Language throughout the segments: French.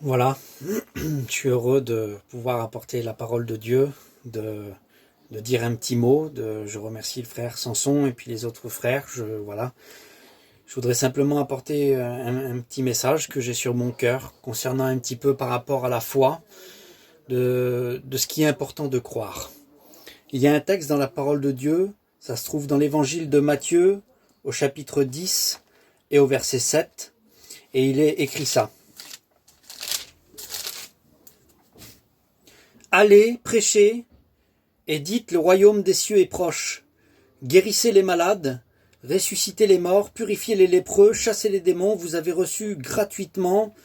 Voilà, je suis heureux de pouvoir apporter la parole de Dieu, de dire un petit mot. Je remercie le frère Samson et puis les autres frères. Je voudrais simplement apporter un petit message que j'ai sur mon cœur concernant un petit peu par rapport à la foi, de ce qui est important de croire. Il y a un texte dans la parole de Dieu, ça se trouve dans l'évangile de Matthieu, au chapitre 10 et au verset 7, et il est écrit ça. Allez, prêchez, et dites le royaume des cieux est proche. Guérissez les malades, ressuscitez les morts, purifiez les lépreux, chassez les démons, vous avez reçu gratuitement,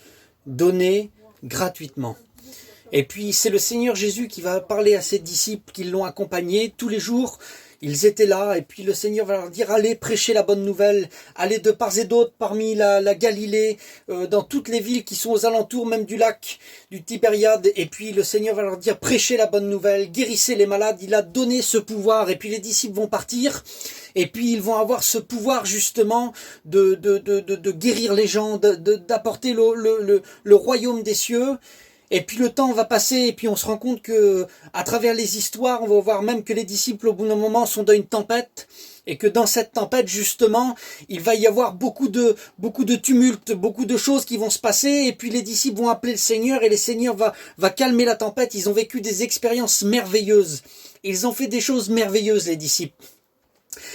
donné gratuitement. Et puis c'est le Seigneur Jésus qui va parler à ses disciples qui l'ont accompagné tous les jours. Ils étaient là et puis le Seigneur va leur dire allez prêcher la bonne nouvelle, allez de part et d'autre parmi la Galilée, dans toutes les villes qui sont aux alentours même du lac du Tibériade. Et puis le Seigneur va leur dire prêchez la bonne nouvelle, guérissez les malades. Il a donné ce pouvoir et puis les disciples vont partir et puis ils vont avoir ce pouvoir justement de guérir les gens, d'apporter le royaume des cieux. Et puis le temps va passer et puis on se rend compte que à travers les histoires, on va voir même que les disciples au bout d'un moment sont dans une tempête et que dans cette tempête justement, il va y avoir beaucoup de tumulte, beaucoup de choses qui vont se passer et puis les disciples vont appeler le Seigneur et le Seigneur va calmer la tempête. Ils ont vécu des expériences merveilleuses. Ils ont fait des choses merveilleuses les disciples.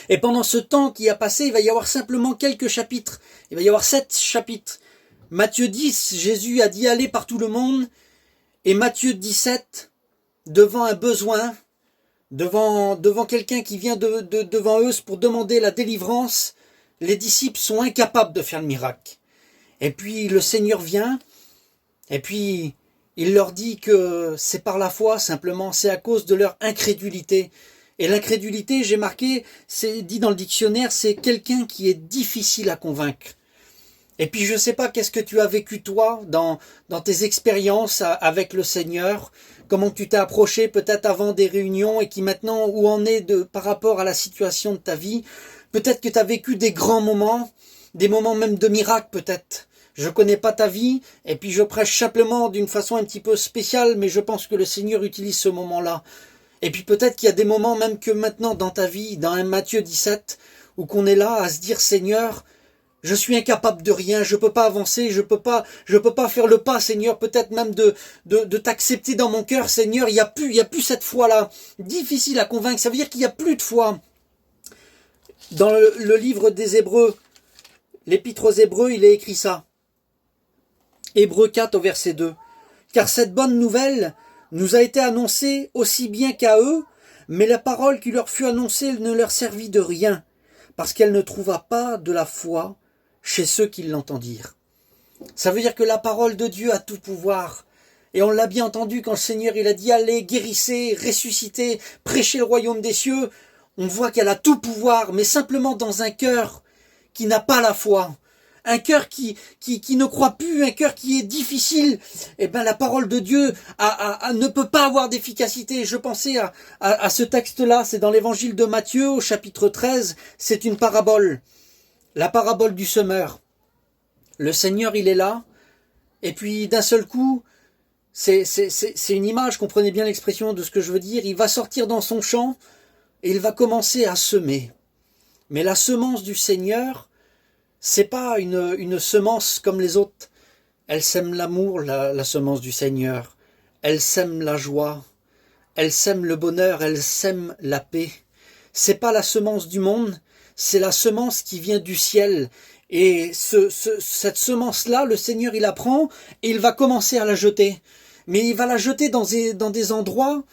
Et pendant ce temps qui a passé, il va y avoir simplement quelques chapitres. Il va y avoir 7 chapitres. Matthieu 10, Jésus a dit allez par tout le monde. Et Matthieu 17, devant un besoin, devant quelqu'un qui vient devant eux pour demander la délivrance, les disciples sont incapables de faire le miracle. Et puis le Seigneur vient, et puis il leur dit que c'est par la foi, simplement, c'est à cause de leur incrédulité. Et l'incrédulité, j'ai marqué, c'est dit dans le dictionnaire, c'est quelqu'un qui est difficile à convaincre. Et puis je ne sais pas qu'est-ce que tu as vécu toi dans tes expériences avec le Seigneur, comment tu t'es approché peut-être avant des réunions et qui maintenant où en est par rapport à la situation de ta vie. Peut-être que tu as vécu des grands moments, des moments même de miracle peut-être. Je connais pas ta vie et puis je prêche simplement d'une façon un petit peu spéciale, mais je pense que le Seigneur utilise ce moment-là. Et puis peut-être qu'il y a des moments même que maintenant dans ta vie, dans un Matthieu 17, où qu'on est là à se dire Seigneur, je suis incapable de rien, je peux pas avancer, je peux pas faire le pas, Seigneur, peut-être même de t'accepter dans mon cœur, Seigneur, il y a plus cette foi-là, difficile à convaincre, ça veut dire qu'il y a plus de foi. Dans le livre des Hébreux, l'épître aux Hébreux, il est écrit ça. Hébreux 4 au verset 2. Car cette bonne nouvelle nous a été annoncée aussi bien qu'à eux, mais la parole qui leur fut annoncée ne leur servit de rien, parce qu'elle ne trouva pas de la foi chez ceux qui l'entendirent. Ça veut dire que la parole de Dieu a tout pouvoir. Et on l'a bien entendu quand le Seigneur il a dit allez, guérissez, ressuscitez, prêchez le royaume des cieux. On voit qu'elle a tout pouvoir, mais simplement dans un cœur qui n'a pas la foi. Un cœur qui ne croit plus, un cœur qui est difficile, eh ben la parole de Dieu ne peut pas avoir d'efficacité. Je pensais à ce texte-là, c'est dans l'évangile de Matthieu au chapitre 13, c'est une parabole. La parabole du semeur. Le Seigneur, il est là, et puis d'un seul coup, c'est une image, comprenez bien l'expression de ce que je veux dire, il va sortir dans son champ, et il va commencer à semer. Mais la semence du Seigneur, c'est pas une semence comme les autres. Elle sème l'amour, la semence du Seigneur. Elle sème la joie. Elle sème le bonheur. Elle sème la paix. C'est pas la semence du monde. C'est la semence qui vient du ciel. Et cette semence-là, le Seigneur, il la prend et il va commencer à la jeter. Mais il va la jeter dans des endroits.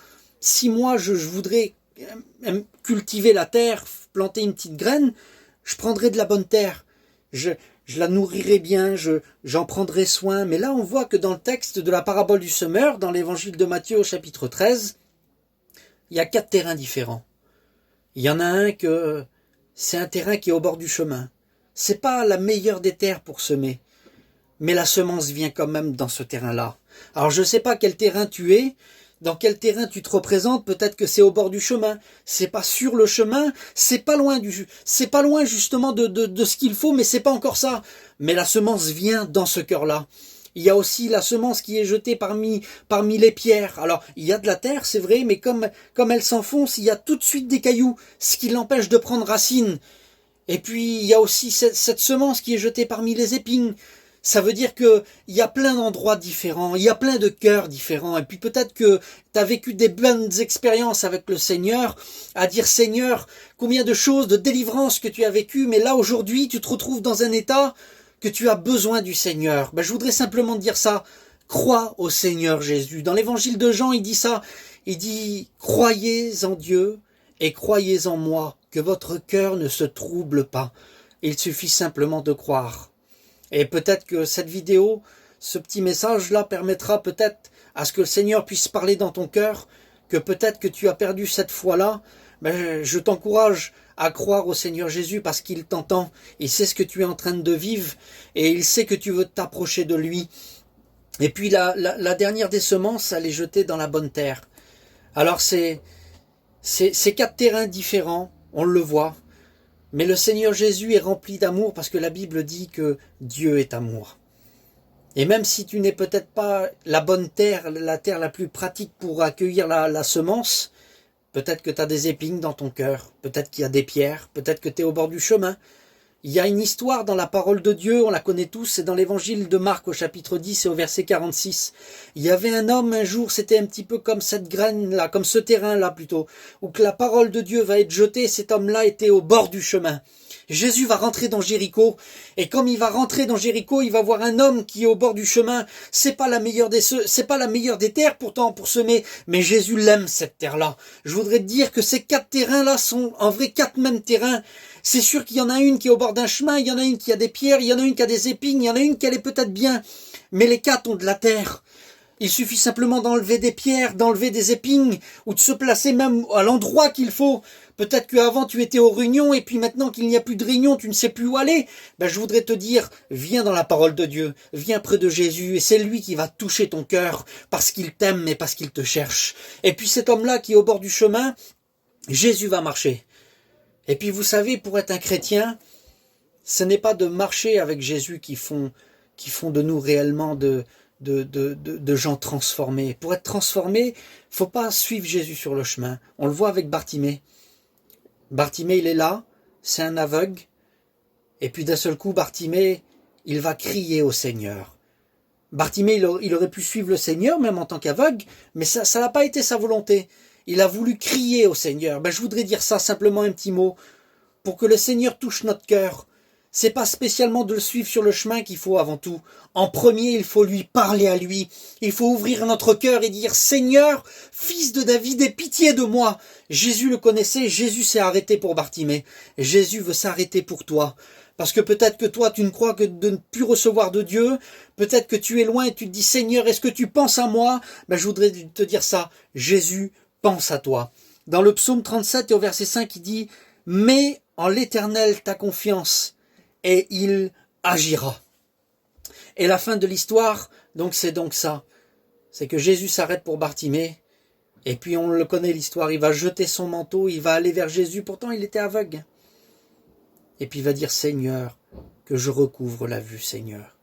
Si moi, je voudrais cultiver la terre, planter une petite graine, je prendrai de la bonne terre. Je la nourrirai bien, j'en prendrai soin. Mais là, on voit que dans le texte de la parabole du semeur, dans l'évangile de Matthieu au chapitre 13, il y a 4 terrains différents. Il y en a un que c'est un terrain qui est au bord du chemin. C'est pas la meilleure des terres pour semer. Mais la semence vient quand même dans ce terrain-là. Alors je ne sais pas quel terrain tu es, dans quel terrain tu te représentes, peut-être que c'est au bord du chemin, c'est pas sur le chemin, c'est pas loin justement de ce qu'il faut, mais c'est pas encore ça. Mais la semence vient dans ce cœur-là. Il y a aussi la semence qui est jetée parmi les pierres. Alors, il y a de la terre, c'est vrai, mais comme elle s'enfonce, il y a tout de suite des cailloux, ce qui l'empêche de prendre racine. Et puis, il y a aussi cette semence qui est jetée parmi les épines. Ça veut dire que il y a plein d'endroits différents, il y a plein de cœurs différents. Et puis peut-être que tu as vécu des bonnes expériences avec le Seigneur, à dire Seigneur, combien de choses, de délivrance que tu as vécues, mais là aujourd'hui tu te retrouves dans un état que tu as besoin du Seigneur. Je voudrais simplement te dire ça, crois au Seigneur Jésus. Dans l'évangile de Jean, il dit ça, il dit croyez en Dieu et croyez en moi, que votre cœur ne se trouble pas. Il suffit simplement de croire. Et peut-être que cette vidéo, ce petit message-là permettra peut-être à ce que le Seigneur puisse parler dans ton cœur, que peut-être que tu as perdu cette foi-là. Je t'encourage à croire au Seigneur Jésus parce qu'il t'entend. Il sait ce que tu es en train de vivre et il sait que tu veux t'approcher de lui. Et puis la dernière des semences, elle est jetée dans la bonne terre. Alors c'est 4 terrains différents, on le voit. Mais le Seigneur Jésus est rempli d'amour parce que la Bible dit que Dieu est amour. Et même si tu n'es peut-être pas la bonne terre, la terre la plus pratique pour accueillir la semence, peut-être que tu as des épines dans ton cœur, peut-être qu'il y a des pierres, peut-être que tu es au bord du chemin. Il y a une histoire dans la parole de Dieu, on la connaît tous, c'est dans l'évangile de Marc au chapitre 10 et au verset 46. Il y avait un homme un jour, c'était un petit peu comme cette graine-là, comme ce terrain-là plutôt, où que la parole de Dieu va être jetée, cet homme-là était au bord du chemin. Jésus va rentrer dans Jéricho, et comme il va rentrer dans Jéricho, il va voir un homme qui est au bord du chemin. C'est pas la meilleure des terres pourtant pour semer, mais Jésus l'aime cette terre-là. Je voudrais te dire que ces 4 terrains-là sont en vrai 4 mêmes terrains. C'est sûr qu'il y en a une qui est au bord d'un chemin, il y en a une qui a des pierres, il y en a une qui a des épines, il y en a une qui allait peut-être bien, mais les 4 ont de la terre. Il suffit simplement d'enlever des pierres, d'enlever des épines, ou de se placer même à l'endroit qu'il faut. Peut-être qu'avant tu étais aux réunions, et puis maintenant qu'il n'y a plus de réunion, tu ne sais plus où aller. Je voudrais te dire, viens dans la parole de Dieu, viens près de Jésus, et c'est lui qui va toucher ton cœur, parce qu'il t'aime et parce qu'il te cherche. Et puis cet homme-là qui est au bord du chemin, Jésus va marcher. Et puis vous savez, pour être un chrétien, ce n'est pas de marcher avec Jésus qui font de nous réellement de gens transformés. Pour être transformé, faut pas suivre Jésus sur le chemin. On le voit avec Bartimée. Bartimée, il est là, c'est un aveugle. Et puis d'un seul coup, Bartimée, il va crier au Seigneur. Bartimée, il aurait pu suivre le Seigneur, même en tant qu'aveugle, mais ça n'a pas été sa volonté. Il a voulu crier au Seigneur. Je voudrais dire ça, simplement un petit mot, pour que le Seigneur touche notre cœur. C'est pas spécialement de le suivre sur le chemin qu'il faut avant tout. En premier, il faut lui parler à lui. Il faut ouvrir notre cœur et dire « Seigneur, fils de David, aie pitié de moi !» Jésus le connaissait, Jésus s'est arrêté pour Bartimée. Jésus veut s'arrêter pour toi. Parce que peut-être que toi, tu ne crois que de ne plus recevoir de Dieu. Peut-être que tu es loin et tu te dis « Seigneur, est-ce que tu penses à moi ?» Je voudrais te dire ça. Jésus pense à toi. Dans le psaume 37 et au verset 5, il dit « Mets en l'Éternel ta confiance et il agira. » Et la fin de l'histoire, c'est donc ça. C'est que Jésus s'arrête pour Bartimée. Et puis on le connaît l'histoire. Il va jeter son manteau, il va aller vers Jésus. Pourtant il était aveugle. Et puis il va dire « Seigneur, que je recouvre la vue, Seigneur. »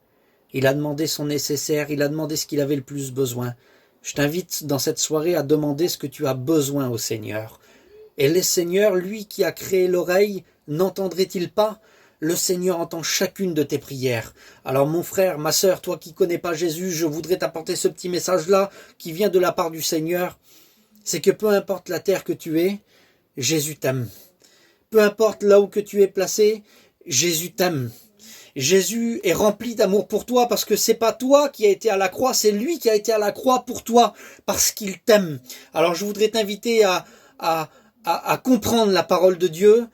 Il a demandé son nécessaire, il a demandé ce qu'il avait le plus besoin. Je t'invite dans cette soirée à demander ce que tu as besoin au Seigneur. Et le Seigneur, lui qui a créé l'oreille, n'entendrait-il pas ? Le Seigneur entend chacune de tes prières. Alors mon frère, ma sœur, toi qui connais pas Jésus, je voudrais t'apporter ce petit message-là qui vient de la part du Seigneur. C'est que peu importe la terre que tu es, Jésus t'aime. Peu importe là où que tu es placé, Jésus t'aime. Jésus est rempli d'amour pour toi parce que c'est pas toi qui a été à la croix, c'est lui qui a été à la croix pour toi parce qu'il t'aime. Alors je voudrais t'inviter à comprendre la parole de Dieu,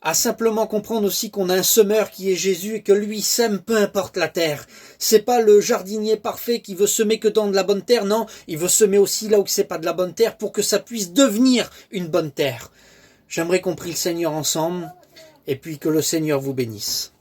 à simplement comprendre aussi qu'on a un semeur qui est Jésus et que lui sème peu importe la terre. C'est pas le jardinier parfait qui veut semer que dans de la bonne terre, non, il veut semer aussi là où c'est pas de la bonne terre pour que ça puisse devenir une bonne terre. J'aimerais qu'on prie le Seigneur ensemble et puis que le Seigneur vous bénisse.